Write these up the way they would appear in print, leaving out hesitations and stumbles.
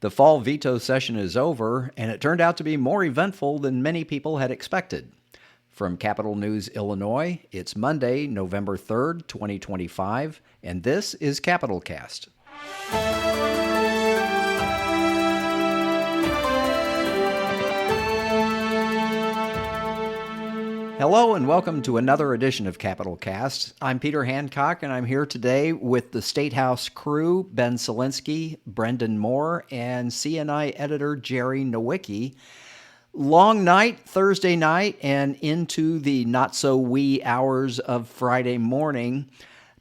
The fall veto session is over, and it turned out to be more eventful than many people had expected. From Capital News, Illinois, it's Monday, November 3rd, 2025, and this is Capital Cast. Hello and welcome to another edition of Capital Cast. I'm Peter Hancock, and I'm here today with the State House crew, Ben Selinsky, Brendan Moore, and CNI editor Jerry Nowicki. Long night, Thursday night, and into the not-so-wee hours of Friday morning.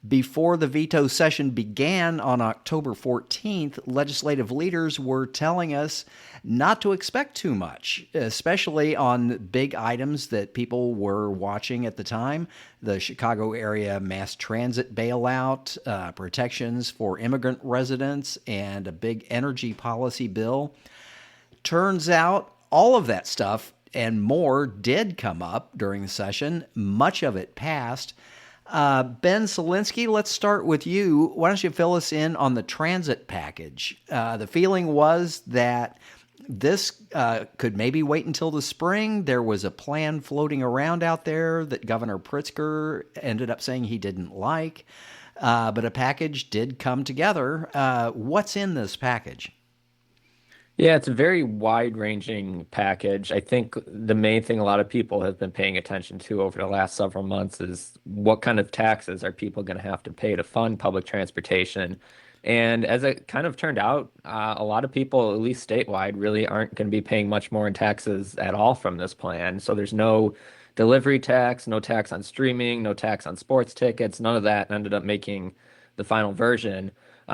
Before the veto session began on October 14th, legislative leaders were telling us not to expect too much, especially on big items that people were watching at the time. The Chicago area mass transit bailout, protections for immigrant residents, and a big energy policy bill. Turns out all of that stuff and more did come up during the session. Much of it passed. Ben Selinsky, let's start with you. Why don't you fill us in on the transit package? The feeling was that this could maybe wait until the spring. There was a plan floating around out there that Governor Pritzker ended up saying he didn't like, but a package did come together. What's in this package? Yeah, it's a very wide-ranging package. I think the main thing a lot of people have been paying attention to over the last several months is what kind of taxes are people going to have to pay to fund public transportation. And as it kind of turned out, a lot of people, at least statewide, really aren't going to be paying much more in taxes at all from this plan. So there's no delivery tax, no tax on streaming, no tax on sports tickets. None of that ended up making the final version.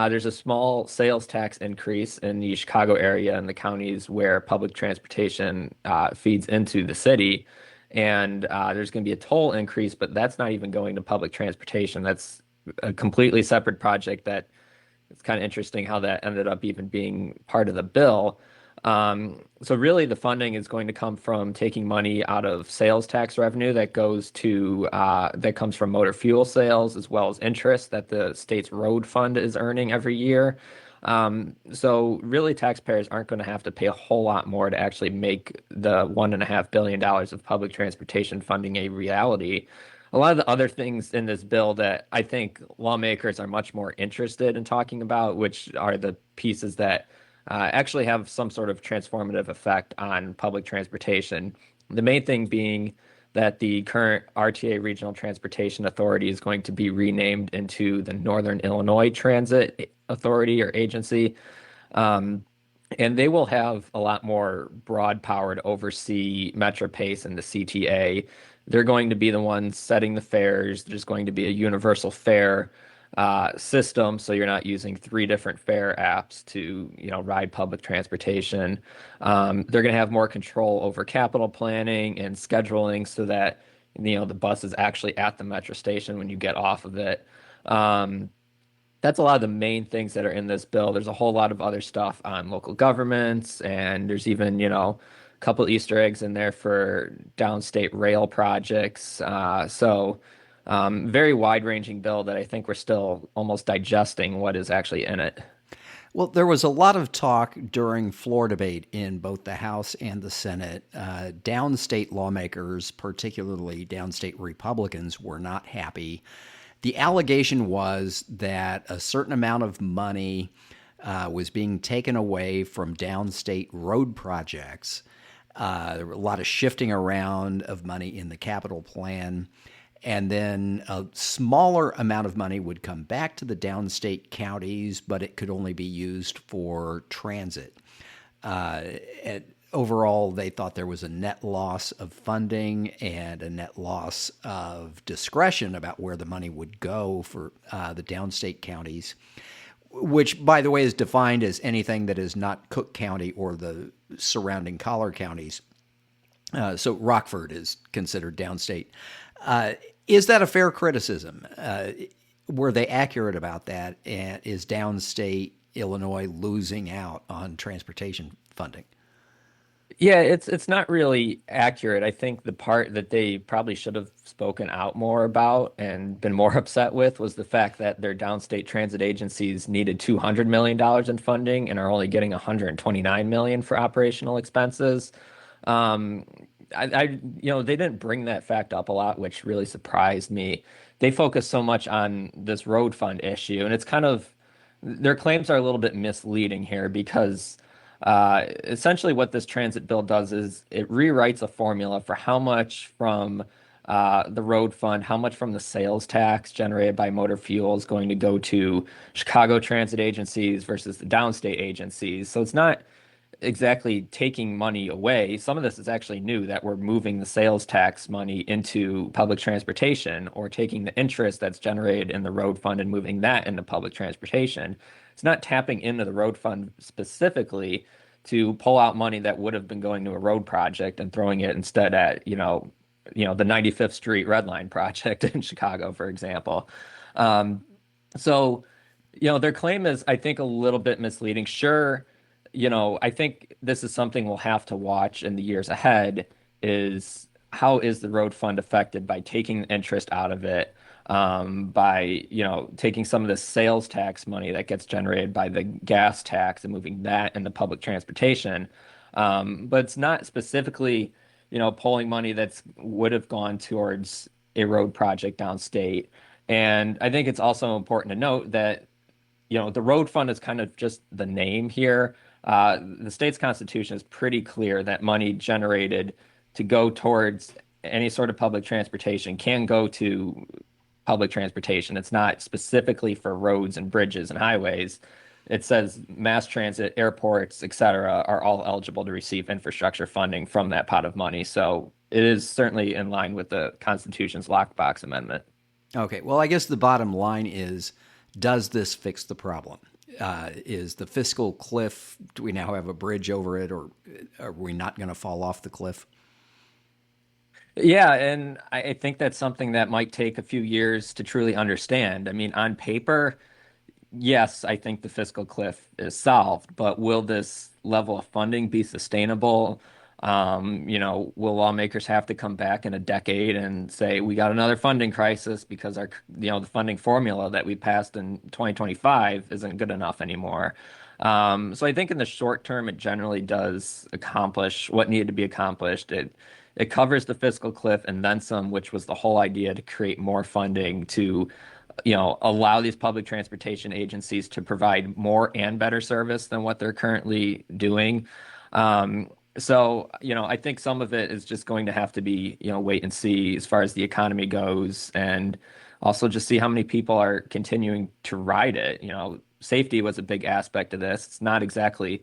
There's a small sales tax increase in the Chicago area and the counties where public transportation feeds into the city. And there's going to be a toll increase, but that's not even going to public transportation. That's a completely separate project that it's kind of interesting how that ended up even being part of the bill. So really the funding is going to come from taking money out of sales tax revenue that goes to that comes from motor fuel sales as well as interest that the state's road fund is earning every year. So really taxpayers aren't going to have to pay a whole lot more to actually make the $1.5 billion of public transportation funding a reality. A lot of the other things in this bill that I think lawmakers are much more interested in talking about, which are the pieces that actually have some sort of transformative effect on public transportation. The main thing being that the current RTA Regional Transportation Authority is going to be renamed into the Northern Illinois Transit Authority or Agency. And they will have a lot more broad power to oversee MetroPace and the CTA. They're going to be the ones setting the fares. There's going to be a universal fare system, so you're not using three different fare apps to, ride public transportation. They're going to have more control over capital planning and scheduling, so that the bus is actually at the metro station when you get off of it. That's a lot of the main things that are in this bill. There's a whole lot of other stuff on local governments, and there's even, a couple Easter eggs in there for downstate rail projects. Very wide-ranging bill that I think we're still almost digesting what is actually in it. Well, there was a lot of talk during floor debate in both the House and the Senate. Downstate lawmakers, particularly downstate Republicans, were not happy. The allegation was that a certain amount of money was being taken away from downstate road projects. There were a lot of shifting around of money in the capital plan. And then a smaller amount of money would come back to the downstate counties, but it could only be used for transit. Overall, they thought there was a net loss of funding and a net loss of discretion about where the money would go for the downstate counties, which, by the way, is defined as anything that is not Cook County or the surrounding collar counties. So Rockford is considered downstate. Is that a fair criticism? Were they accurate about that? And is downstate Illinois losing out on transportation funding? Yeah, it's not really accurate. I think the part that they probably should have spoken out more about and been more upset with was the fact that their downstate transit agencies needed $200 million in funding and are only getting 129 million for operational expenses. Um, they didn't bring that fact up a lot, which really surprised me. They focus so much on this road fund issue, and it's kind of their claims are a little bit misleading here because essentially what this transit bill does is it rewrites a formula for how much from the road fund, how much from the sales tax generated by motor fuel is going to go to Chicago transit agencies versus the downstate agencies. So it's not exactly taking money away. Some of this is actually new that we're moving the sales tax money into public transportation or taking the interest that's generated in the road fund and moving that into public transportation. It's not tapping into the road fund specifically to pull out money that would have been going to a road project and throwing it instead at, the 95th Street Red Line project in Chicago, for example. Um, so, their claim is, I think, a little bit misleading. Sure, I think this is something we'll have to watch in the years ahead is how is the road fund affected by taking the interest out of it, by, taking some of the sales tax money that gets generated by the gas tax and moving that into public transportation. But it's not specifically, pulling money that's would have gone towards a road project downstate. And I think it's also important to note that the road fund is kind of just the name here. The state's constitution is pretty clear that money generated to go towards any sort of public transportation can go to public transportation. It's not specifically for roads and bridges and highways. It says mass transit, airports, et cetera, are all eligible to receive infrastructure funding from that pot of money. So it is certainly in line with the Constitution's lockbox amendment. Okay, well, I guess the bottom line is, does this fix the problem? Is the fiscal cliff, do we now have a bridge over it, or are we not going to fall off the cliff? Yeah, and I think that's something that might take a few years to truly understand. I mean, on paper, yes, I think the fiscal cliff is solved, but will this level of funding be sustainable? Will lawmakers have to come back in a decade and say, we got another funding crisis because the funding formula that we passed in 2025 isn't good enough anymore. So I think in the short term, it generally does accomplish what needed to be accomplished. It covers the fiscal cliff and then some, which was the whole idea to create more funding to allow these public transportation agencies to provide more and better service than what they're currently doing. I think some of it is just going to have to be, wait and see as far as the economy goes, and also just see how many people are continuing to ride it. Safety was a big aspect of this. It's not exactly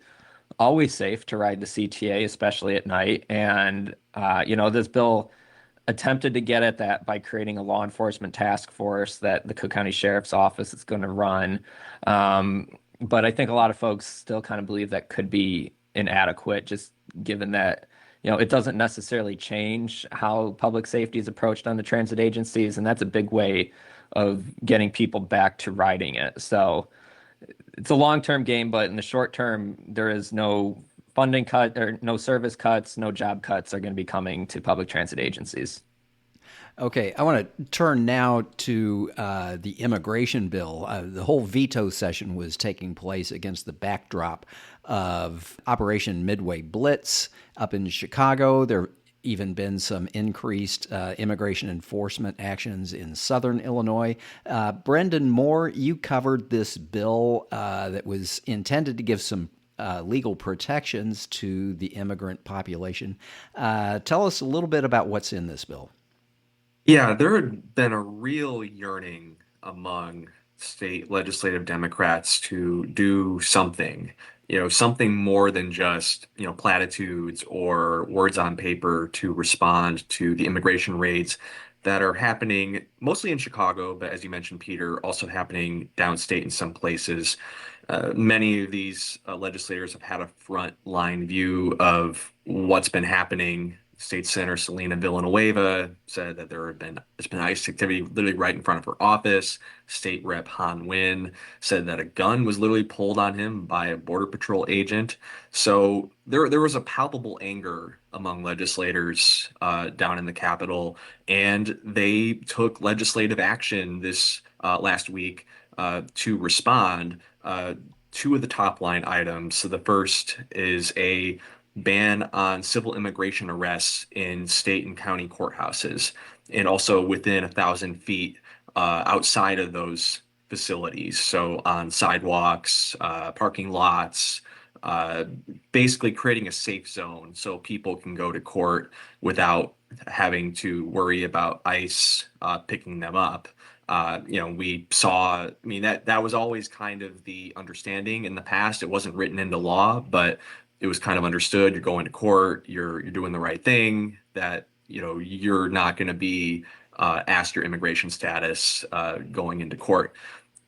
always safe to ride the CTA, especially at night. And, this bill attempted to get at that by creating a law enforcement task force that the Cook County Sheriff's Office is going to run. But I think a lot of folks still kind of believe that could be inadequate, just given that, it doesn't necessarily change how public safety is approached on the transit agencies. And that's a big way of getting people back to riding it. So it's a long-term game, but in the short term, there is no funding cut or no service cuts, no job cuts are going to be coming to public transit agencies. Okay, I want to turn now to the immigration bill. The whole veto session was taking place against the backdrop of Operation Midway Blitz up in Chicago. There have even been some increased immigration enforcement actions in southern Illinois. Brendan Moore, you covered this bill that was intended to give some legal protections to the immigrant population. Tell us a little bit about what's in this bill. Yeah, there had been a real yearning among state legislative Democrats to do something, something more than just, platitudes or words on paper to respond to the immigration raids that are happening mostly in Chicago, but as you mentioned, Peter, also happening downstate in some places. Many of these legislators have had a front line view of what's been happening State Senator Selena Villanueva said that there's been ICE activity literally right in front of her office. State Rep Han Win said that a gun was literally pulled on him by a Border Patrol agent. So there was a palpable anger among legislators down in the Capitol, and they took legislative action this last week to respond. Two of the top line items. So the first is a ban on civil immigration arrests in state and county courthouses, and also within 1,000 feet outside of those facilities. So on sidewalks, parking lots, uh, basically creating a safe zone so people can go to court without having to worry about ICE picking them up. We saw, I mean, that was always kind of the understanding in the past. It wasn't written into law, but it was kind of understood. You're going to court, you're doing the right thing, that, you're not going to be asked your immigration status going into court.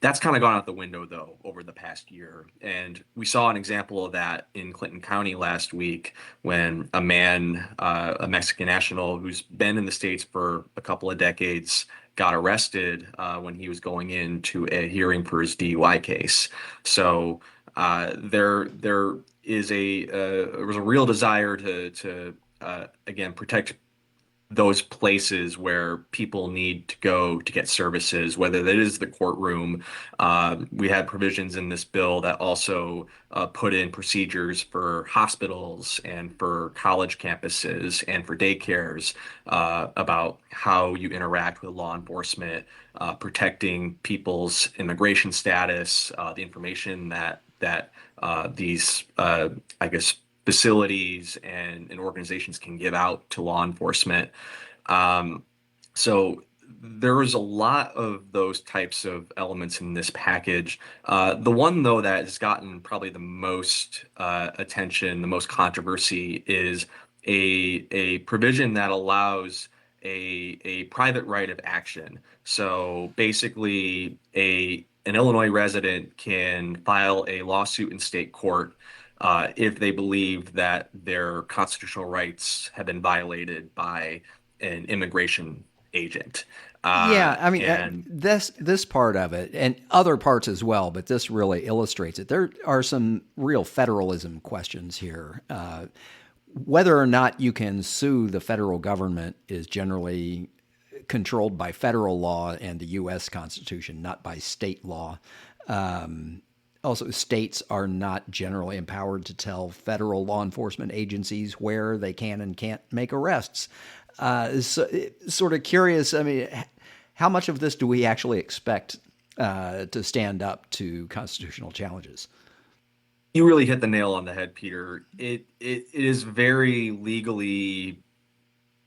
That's kind of gone out the window, though, over the past year. And we saw an example of that in Clinton County last week when a man, a Mexican national who's been in the States for a couple of decades, got arrested when he was going into a hearing for his DUI case. So there was a real desire to again protect those places where people need to go to get services, whether that is the courtroom. We had provisions in this bill that also put in procedures for hospitals and for college campuses and for daycares about how you interact with law enforcement, protecting people's immigration status, the information that these, I guess, facilities and organizations can give out to law enforcement. Um, so there was a lot of those types of elements in this package. The one, though, that has gotten probably the most attention, the most controversy, is a provision that allows a private right of action. So basically, an Illinois resident can file a lawsuit in state court if they believe that their constitutional rights have been violated by an immigration agent. Yeah, I mean And this part of it and other parts as well, but this really illustrates it. There are some real federalism questions here. Whether or not you can sue the federal government is generally controlled by federal law and the U.S. Constitution, not by state law. Also, states are not generally empowered to tell federal law enforcement agencies where they can and can't make arrests. So, sort of curious. I mean, how much of this do we actually expect to stand up to constitutional challenges? you really hit the nail on the head, Peter. It is very legally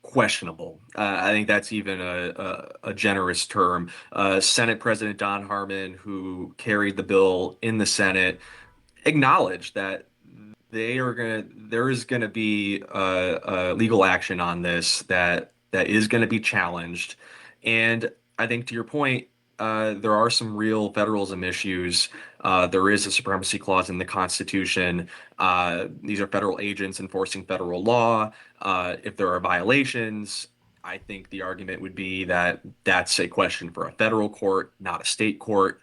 questionable. I think that's even a generous term. Senate President Don Harmon, who carried the bill in the Senate, acknowledged that there is gonna be legal action on this that is gonna be challenged. And I think to your point, there are some real federalism issues. There is a supremacy clause in the Constitution. These are federal agents enforcing federal law. If there are violations, I think the argument would be that that's a question for a federal court, not a state court.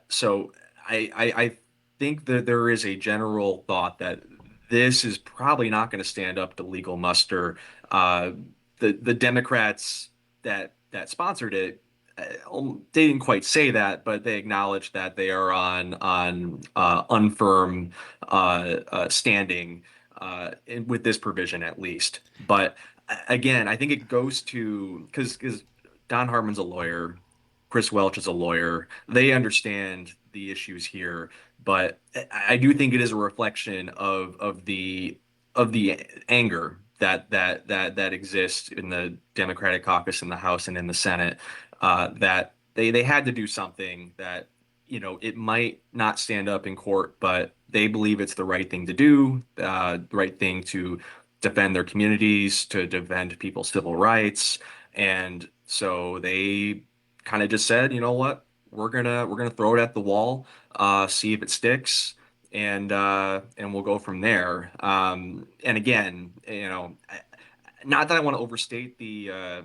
So I think that there is a general thought that this is probably not going to stand up to legal muster. Uh, the Democrats that sponsored it, they didn't quite say that, but they acknowledged that they are on unfirm standing with this provision at least. But again, I think it goes to because Don Harmon's a lawyer, Chris Welch is a lawyer. They understand the issues here, but I do think it is a reflection of the anger that exists in the Democratic caucus in the House and in the Senate. That they had to do something that it might not stand up in court, but they believe it's the right thing to do, the right thing to defend their communities, to defend people's civil rights, and so they kind of just said, you know what, we're gonna throw it at the wall, see if it sticks, and we'll go from there. And again, not that I want to overstate the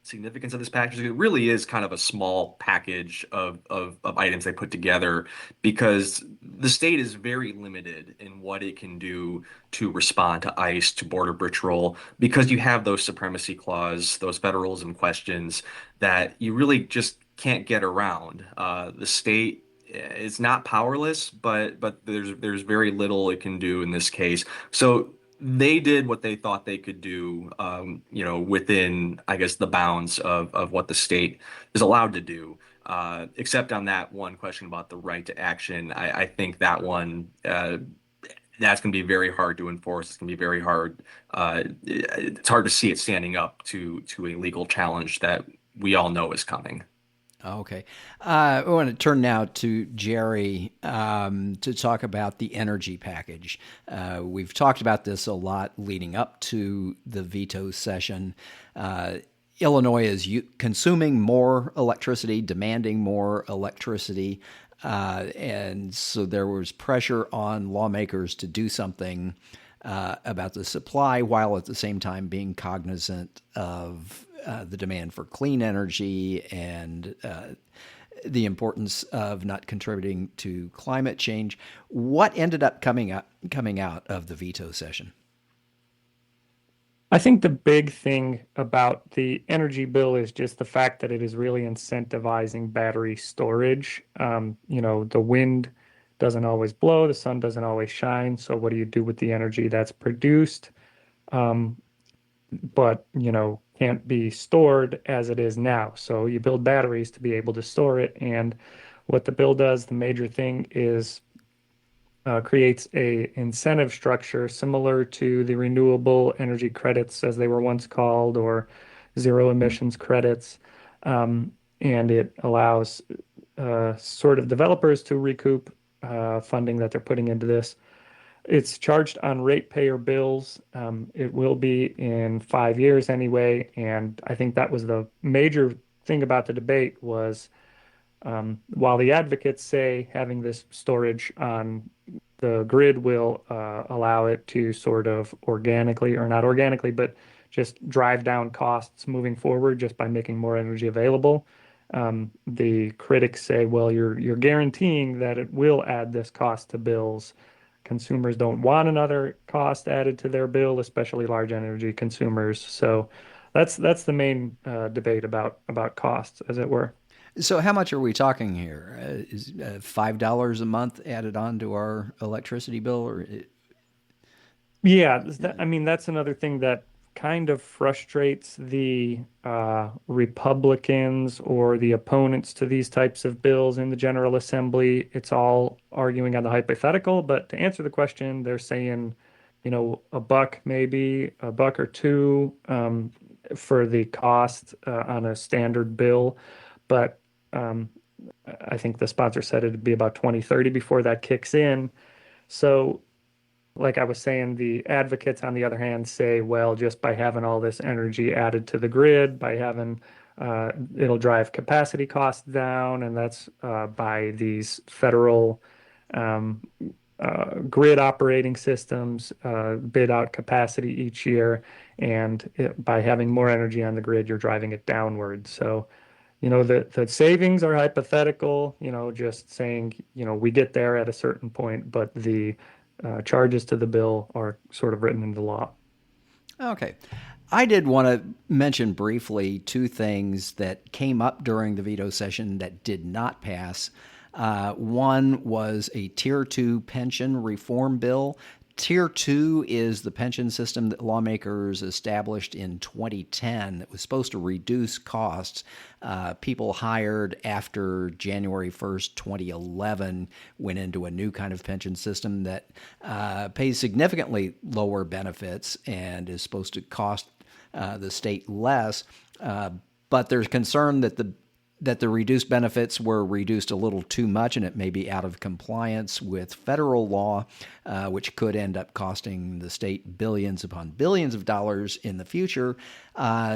significance of this package. It really is kind of a small package of items they put together because the state is very limited in what it can do to respond to ICE, to border patrol, because you have those supremacy clause, those federalism questions that you really just can't get around. The state is not powerless, but there's very little it can do in this case. So they did what they thought they could do, within, I guess, the bounds of what the state is allowed to do. Except on that one question about the right to action, I think that one, that's going to be very hard to enforce. It's going to be very hard. It's hard to see it standing up to a legal challenge that we all know is coming. Okay. I want to turn now to Jerry to talk about the energy package. We've talked about this a lot leading up to the veto session. Illinois is consuming more electricity, demanding more electricity. And so there was pressure on lawmakers to do something about the supply while at the same time being cognizant of the demand for clean energy and the importance of not contributing to climate change. What ended up coming out of the veto session? I think the big thing about the energy bill is just the fact that it is really incentivizing battery storage. The wind doesn't always blow, the sun doesn't always shine. So what do you do with the energy that's produced? But can't be stored as it is now. So you build batteries to be able to store it. And what the bill does, the major thing is creates a incentive structure similar to the renewable energy credits as they were once called, or zero emissions credits. And it allows sort of developers to recoup funding that they're putting into this. It's charged on ratepayer bills. It will be in 5 years anyway. And I think that was the major thing about the debate was while the advocates say having this storage on the grid will allow it to sort of organically, or not organically, but just drive down costs moving forward just by making more energy available. The critics say, well, you're guaranteeing that it will add this cost to bills. Consumers don't want another cost added to their bill, especially large energy consumers. So that's the main debate about costs, as it were. So how much are we talking here? Is $5 a month added on to our electricity bill? Yeah, I mean, that's another thing that kind of frustrates the Republicans or the opponents to these types of bills in the General Assembly. It's all arguing on the hypothetical, but to answer the question, they're saying, a buck, maybe a buck or two for the cost on a standard bill. But I think the sponsor said it'd be about 2030 before that kicks in. So like I was saying, the advocates, on the other hand, say, well, just by having all this energy added to the grid, by having it'll drive capacity costs down, and that's by these federal grid operating systems bid out capacity each year, and by having more energy on the grid, you're driving it downward. So, the savings are hypothetical, just saying, we get there at a certain point, but the charges to the bill are sort of written into law. Okay. I did want to mention briefly two things that came up during the veto session that did not pass. One was a Tier 2 pension reform bill. Tier 2 is the pension system that lawmakers established in 2010 that was supposed to reduce costs. People hired after January 1st, 2011 went into a new kind of pension system that pays significantly lower benefits and is supposed to cost the state less. But there's concern that that the reduced benefits were reduced a little too much, and it may be out of compliance with federal law, which could end up costing the state billions upon billions of dollars in the future.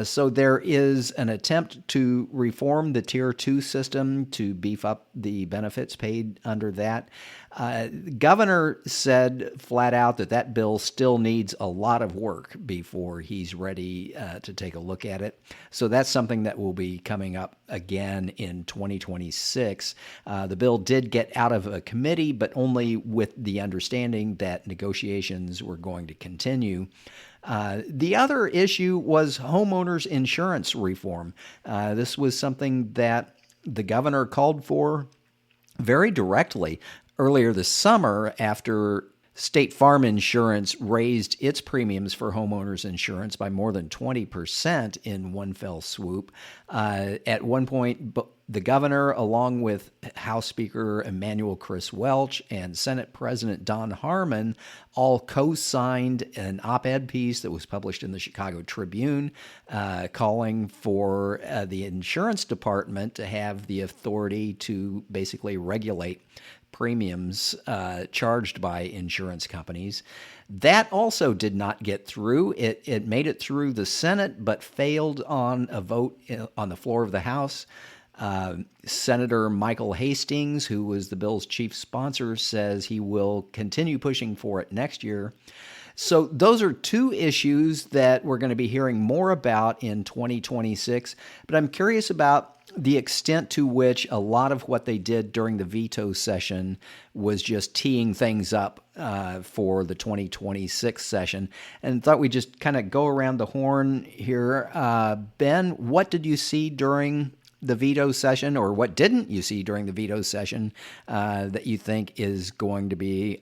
So there is an attempt to reform the Tier 2 system to beef up the benefits paid under that. The governor said flat out that bill still needs a lot of work before he's ready to take a look at it. So that's something that will be coming up again in 2026. The bill did get out of a committee, but only with the understanding that negotiations were going to continue. The other issue was homeowners insurance reform. This was something that the governor called for very directly earlier this summer after State Farm Insurance raised its premiums for homeowners insurance by more than 20% in one fell swoop. At one point, the governor, along with House Speaker Emanuel Chris Welch and Senate President Don Harmon, all co-signed an op-ed piece that was published in the Chicago Tribune calling for the insurance department to have the authority to basically regulate premiums charged by insurance companies. That also did not get through. It made it through the Senate, but failed on a vote on the floor of the House. Senator Michael Hastings, who was the bill's chief sponsor, says he will continue pushing for it next year. So those are two issues that we're going to be hearing more about in 2026. But I'm curious about the extent to which a lot of what they did during the veto session was just teeing things up for the 2026 session. And thought we'd just kind of go around the horn here. Ben, what did you see during the veto session, or what didn't you see during the veto session that you think is going to be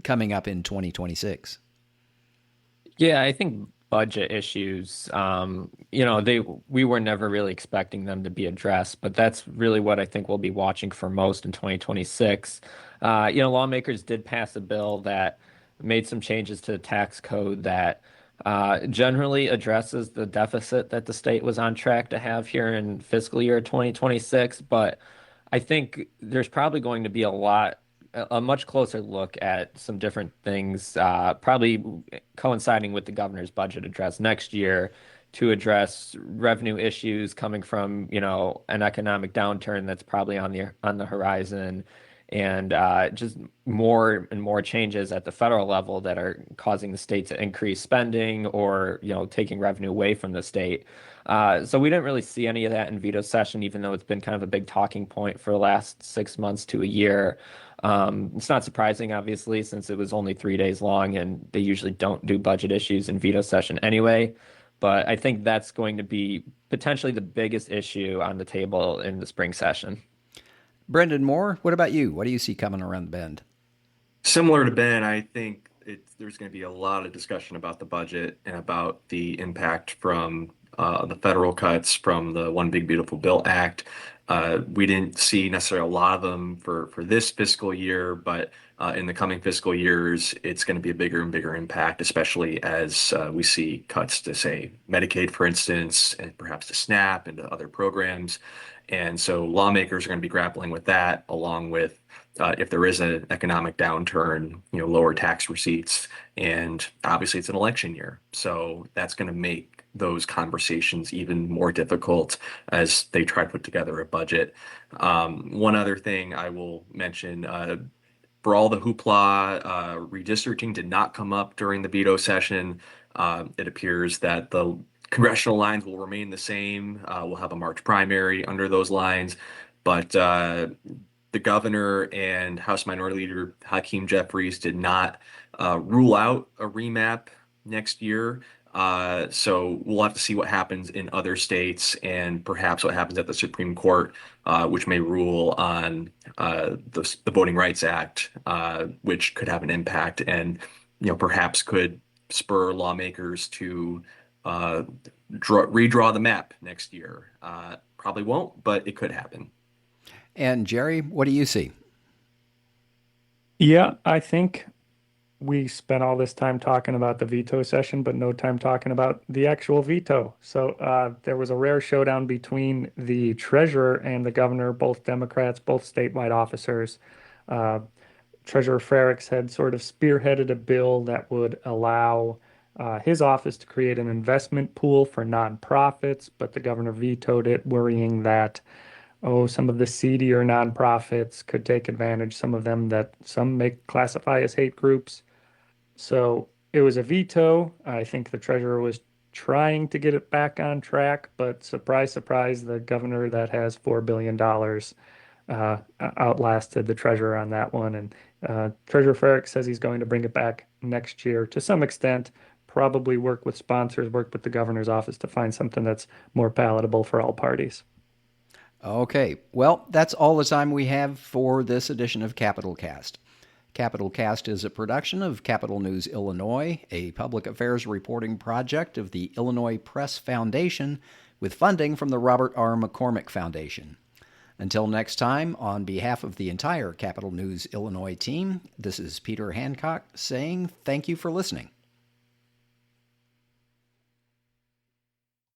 coming up in 2026? Yeah, I think budget issues, we were never really expecting them to be addressed, but that's really what I think we'll be watching for most in 2026. Lawmakers did pass a bill that made some changes to the tax code that generally addresses the deficit that the state was on track to have here in fiscal year 2026. But I think there's probably going to be a much closer look at some different things, probably coinciding with the governor's budget address next year to address revenue issues coming from, an economic downturn that's probably on the horizon, and just more and more changes at the federal level that are causing the state to increase spending or, taking revenue away from the state. So we didn't really see any of that in veto session, even though it's been kind of a big talking point for the last 6 months to a year. It's not surprising, obviously, since it was only 3 days long and they usually don't do budget issues in veto session anyway. But I think that's going to be potentially the biggest issue on the table in the spring session. Brendan Moore, what about you? What do you see coming around the bend? Similar to Ben, I think there's going to be a lot of discussion about the budget and about the impact from the federal cuts from the One Big Beautiful Bill Act. We didn't see necessarily a lot of them for this fiscal year, but in the coming fiscal years, it's going to be a bigger and bigger impact, especially as we see cuts to, say, Medicaid, for instance, and perhaps to SNAP and to other programs. And so lawmakers are going to be grappling with that, along with if there is an economic downturn, lower tax receipts. And obviously, it's an election year. So that's going to make those conversations even more difficult as they try to put together a budget. One other thing I will mention, for all the hoopla, redistricting did not come up during the veto session. It appears that the congressional lines will remain the same. We'll have a March primary under those lines, but the governor and House Minority Leader Hakeem Jeffries did not rule out a remap next year. So we'll have to see what happens in other states and perhaps what happens at the Supreme Court, which may rule on the Voting Rights Act, which could have an impact and perhaps could spur lawmakers to redraw the map next year. Probably won't, but it could happen. And Jerry, what do you see? Yeah, I think we spent all this time talking about the veto session, but no time talking about the actual veto. So there was a rare showdown between the treasurer and the governor, both Democrats, both statewide officers. Uh, Treasurer Frericks had sort of spearheaded a bill that would allow his office to create an investment pool for nonprofits, but the governor vetoed it, worrying that, some of the seedier nonprofits could take advantage, some of them that some may classify as hate groups. So it was a veto. I think the treasurer was trying to get it back on track, but surprise, surprise, the governor that has $4 billion outlasted the treasurer on that one. And Treasurer Farrick says he's going to bring it back next year to some extent, probably work with sponsors, work with the governor's office to find something that's more palatable for all parties. Okay, well, that's all the time we have for this edition of Capital Cast. Capital Cast is a production of Capital News Illinois, a public affairs reporting project of the Illinois Press Foundation with funding from the Robert R. McCormick Foundation. Until next time, on behalf of the entire Capital News Illinois team, this is Peter Hancock saying thank you for listening.